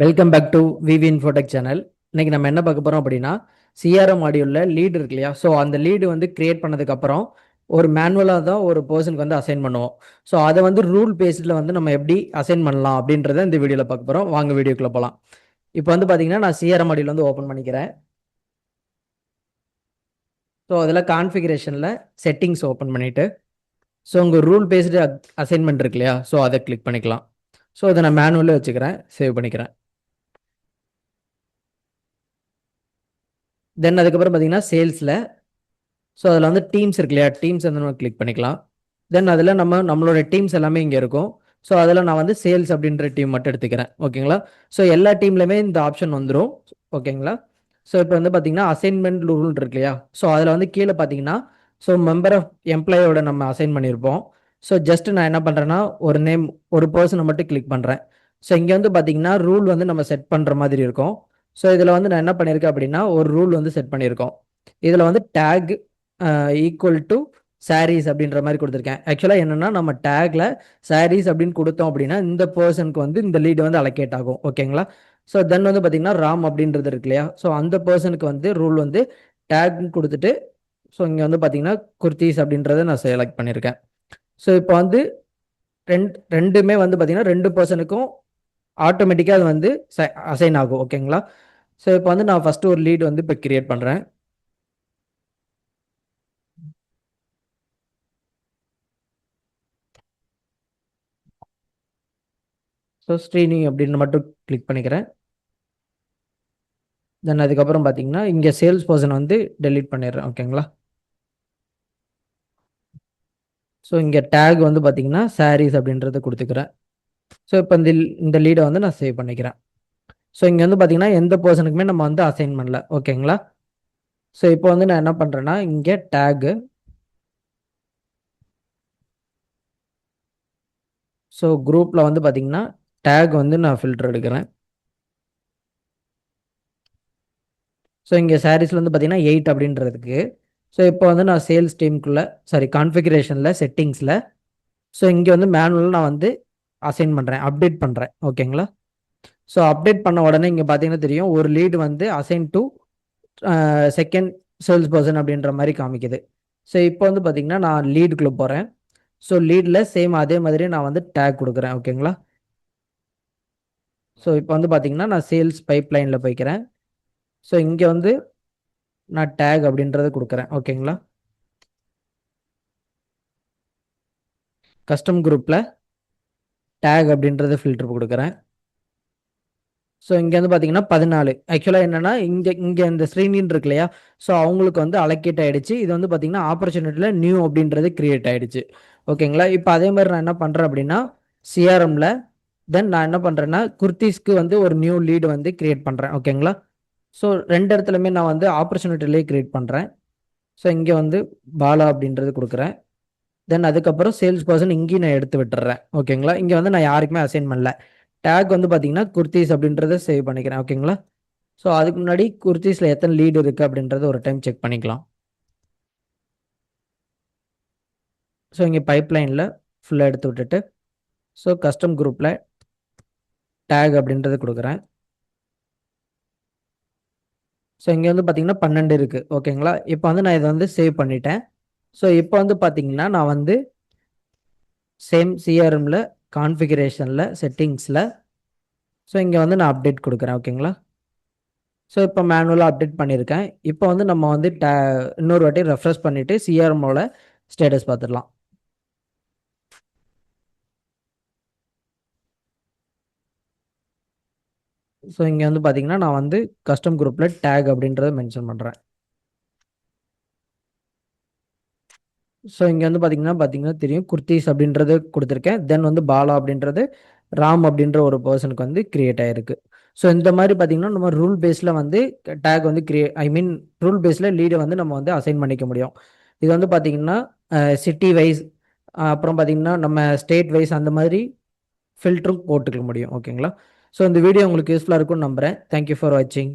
Welcome back to VV Infotech channel. இன்னைக்கு நம்ம என்ன பார்க்க போறோம் அப்படின்னா, சிஆர்எம் மாடியூல்ல லீடு இருக்கு இல்லையா? ஸோ அந்த லீடு வந்து கிரியேட் பண்ணதுக்கு அப்புறம் ஒரு மேனுவலாக தான் ஒரு பர்சனுக்கு வந்து அசைன் பண்ணுவோம். ஸோ அதை வந்து ரூல் பேஸ்டில் வந்து நம்ம எப்படி அசைன் பண்ணலாம் அப்படின்றத இந்த வீடியோவில் பார்க்க போகிறோம். வாங்க வீடியோக்குள்ள போகலாம். இப்போ வந்து பார்த்தீங்கன்னா நான் சிஆர்எம் மாடியூல் வந்து ஓப்பன் பண்ணிக்கிறேன். ஸோ அதில் கான்ஃபிகரேஷனில் செட்டிங்ஸ் ஓப்பன் பண்ணிவிட்டு ஸோ உங்கள் ரூல் பேஸ்டு அசைன்மெண்ட் இருக்கு இல்லையா? ஸோ அதை கிளிக் பண்ணிக்கலாம். ஸோ அதை நான் மேனுவலில் வச்சுக்கிறேன், சேவ் பண்ணிக்கிறேன். தென் அதுக்கப்புறம் பார்த்தீங்கன்னா சேல்ஸில் ஸோ அதில் வந்து டீம்ஸ் இருக்கு இல்லையா? டீம்ஸ் வந்து நம்ம கிளிக் பண்ணிக்கலாம். தென் அதில் நம்மளோட டீம்ஸ் எல்லாமே இங்கே இருக்கும். ஸோ அதில் நான் வந்து சேல்ஸ் அப்படின்ற டீம் மட்டும் எடுத்துக்கிறேன். ஓகேங்களா? ஸோ எல்லா டீம்லையுமே இந்த ஆப்ஷன் வந்துடும். ஓகேங்களா? ஸோ இப்போ வந்து பார்த்தீங்கன்னா அசைன்மெண்ட் ரூல் இருக்கு இல்லையா? ஸோ அதில் வந்து கீழே பார்த்தீங்கன்னா ஸோ மெம்பர் ஆஃப் எம்ப்ளாயோட நம்ம அசைன் பண்ணியிருப்போம். ஸோ ஜஸ்ட் நான் என்ன பண்ணுறேன்னா ஒரு நேம் ஒரு பர்சனை மட்டும் கிளிக் பண்ணுறேன். ஸோ இங்கே வந்து பார்த்தீங்கன்னா ரூல் வந்து நம்ம செட் பண்ணுற மாதிரி இருக்கும். ஸோ இதில் வந்து நான் என்ன பண்ணியிருக்கேன் அப்படின்னா ஒரு ரூல் வந்து செட் பண்ணியிருக்கோம். இதில் வந்து டேக் ஈக்குவல் டு சாரீஸ் அப்படின்ற மாதிரி கொடுத்துருக்கேன். ஆக்சுவலாக என்னென்னா நம்ம டேக்ல சாரீஸ் அப்படின்னு கொடுத்தோம் அப்படின்னா இந்த பர்சனுக்கு வந்து இந்த லீடு வந்து அலோகேட் ஆகும். ஓகேங்களா? ஸோ தென் வந்து பார்த்தீங்கன்னா ராம் அப்படின்றது இருக்கு இல்லையா? ஸோ அந்த பர்சனுக்கு வந்து ரூல் வந்து டேக்னு கொடுத்துட்டு ஸோ இங்கே வந்து பார்த்தீங்கன்னா குர்தீஸ் அப்படின்றத நான் செலக்ட் பண்ணியிருக்கேன். ஸோ இப்போ வந்து ரெண்டுமே வந்து பார்த்தீங்கன்னா 2 பர்சனுக்கும் ஆட்டோமேட்டிக்காக அது வந்து அசைன் ஆகும். ஓகேங்களா? ஸோ இப்போ வந்து நான் ஃபஸ்ட்டு ஒரு லீடு வந்து இப்போ கிரியேட் பண்ணுறேன். ஸோ ஸ்ரீனி அப்படின்னு மட்டும் கிளிக் பண்ணிக்கிறேன். தென் அதுக்கப்புறம் பார்த்தீங்கன்னா இங்கே சேல்ஸ் பர்சன் வந்து டெலீட் பண்ணிடுறேன். ஓகேங்களா? ஸோ இங்கே டேக் வந்து பார்த்தீங்கன்னா சாரீஸ் அப்படின்றத கொடுத்துக்கிறேன். ஸோ இப்போ இந்த லீடை வந்து நான் சேவ் பண்ணிக்கிறேன். ஸோ இங்கே வந்து பார்த்தீங்கன்னா எந்த பர்சனுக்குமே நம்ம வந்து அசைன் பண்ணல. ஓகேங்களா? ஸோ இப்போ வந்து நான் என்ன பண்ணுறேன்னா இங்கே டேகு ஸோ குரூப்பில் வந்து பார்த்தீங்கன்னா டேக் வந்து நான் ஃபில்டர் எடுக்கிறேன். ஸோ இங்கே சாரீஸில் வந்து பார்த்தீங்கன்னா 8 அப்படின்றதுக்கு ஸோ இப்போ வந்து நான் சேல்ஸ் டீமுக்குள்ளே கான்ஃபிகரேஷனில் செட்டிங்ஸில் ஸோ இங்கே வந்து மேனுவலாக நான் வந்து அசைன் பண்ணுறேன், அப்டேட் பண்ணுறேன். ஓகேங்களா? ஸோ அப்டேட் பண்ண உடனே இங்கே பார்த்தீங்கன்னா தெரியும் ஒரு லீடு வந்து assign to second sales person அப்படின்ற மாதிரி காமிக்குது. ஸோ இப்போ வந்து பார்த்தீங்கன்னா நான் லீடுக்குள்ளே போகிறேன். ஸோ லீடில் சேம் அதே மாதிரி நான் வந்து டேக் கொடுக்குறேன். ஓகேங்களா? ஸோ இப்போ வந்து பார்த்தீங்கன்னா நான் சேல்ஸ் பைப்லைனில் போய்க்கிறேன். ஸோ இங்கே வந்து நான் டேக் அப்படின்றத கொடுக்குறேன். ஓகேங்களா? கஸ்டம் குரூப்பில் டேக் அப்படின்றத ஃபில்டர் கொடுக்குறேன். ஸோ இங்கே வந்து பார்த்தீங்கன்னா 14 ஆக்சுவலாக என்னென்னா இங்கே இந்த ஸ்க்ரீனின் இருக்கு இல்லையா? ஸோ அவங்களுக்கு வந்து அலோகேட் ஆகிடுச்சு. இது வந்து பார்த்தீங்கன்னா ஆப்பர்ச்சுனிட்டியில் நியூ அப்படின்றது கிரியேட் ஆகிடுச்சு. ஓகேங்களா? இப்போ அதே மாதிரி நான் என்ன பண்ணுறேன் அப்படின்னா சிஆர்எம்ல தென் நான் என்ன பண்ணுறேன்னா குர்தீஸ்க்கு வந்து ஒரு நியூ லீடு வந்து கிரியேட் பண்ணுறேன். ஓகேங்களா? ஸோ 2 இடத்துலையுமே நான் வந்து ஆப்பர்ச்சுனிட்டிலே கிரியேட் பண்ணுறேன். ஸோ இங்கே வந்து பாலா அப்படின்றது கொடுக்குறேன். தென் அதுக்கப்புறம் சேல்ஸ் பர்சன் இங்கேயும் நான் எடுத்து விட்டுறேன். ஓகேங்களா? இங்கே வந்து நான் யாருக்குமே அசைன் பண்ணல. டேக் வந்து பார்த்தீங்கன்னா குர்தீஸ் அப்படின்றத சேவ் பண்ணிக்கிறேன். ஓகேங்களா? ஸோ அதுக்கு முன்னாடி குர்தீஸில் எத்தனை லீடு இருக்குது அப்படின்றத ஒரு டைம் செக் பண்ணிக்கலாம். ஸோ இங்கே பைப்லைனில் ஃபுல்லாக எடுத்து விட்டுட்டு ஸோ கஸ்டம் குரூப்பில் டேக் அப்படின்றத கொடுக்குறேன். ஸோ இங்கே வந்து பார்த்தீங்கன்னா 12 இருக்குது. ஓகேங்களா? இப்போ வந்து நான் இதை வந்து சேவ் பண்ணிட்டேன். ஸோ இப்போ வந்து பார்த்தீங்கன்னா நான் வந்து சேம் சிஆர்எம்ல கான்ஃபிகரேஷனில் செட்டிங்ஸில் ஸோ இங்கே வந்து நான் அப்டேட் கொடுக்குறேன். ஓகேங்களா? ஸோ இப்போ மேனுவலாக அப்டேட் பண்ணியிருக்கேன். இப்போ வந்து நம்ம வந்து இன்னொரு வாட்டி ரெஃப்ரெஷ் பண்ணிவிட்டு சிஆர்எம்மோட ஸ்டேட்டஸ் பார்த்துடலாம். ஸோ இங்கே வந்து பார்த்தீங்கன்னா நான் வந்து கஸ்டம் குரூப்பில் டேக் அப்படின்றத மென்ஷன் பண்ணுறேன். ஸோ இங்கே வந்து பார்த்தீங்கன்னா தெரியும் குர்தீஸ் அப்படின்றது கொடுத்துருக்கேன். தென் வந்து பாலா அப்படின்றது ராம் அப்படின்ற ஒரு பர்சனுக்கு வந்து கிரியேட் ஆகிருக்கு. ஸோ இந்த மாதிரி பார்த்தீங்கன்னா நம்ம ரூல் பேஸில் வந்து டேக் வந்து ரூல் பேஸில் லீடை வந்து நம்ம வந்து அசைன் பண்ணிக்க முடியும். இது வந்து பார்த்தீங்கன்னா சிட்டி வைஸ் அப்புறம் பார்த்தீங்கன்னா நம்ம ஸ்டேட் வைஸ் அந்த மாதிரி ஃபில்டரும் போட்டுக்க முடியும். ஓகேங்களா? ஸோ இந்த வீடியோ உங்களுக்கு யூஸ்ஃபுல்லாக இருக்கும்னு நம்புகிறேன். தேங்க்யூ ஃபார் வாட்சிங்.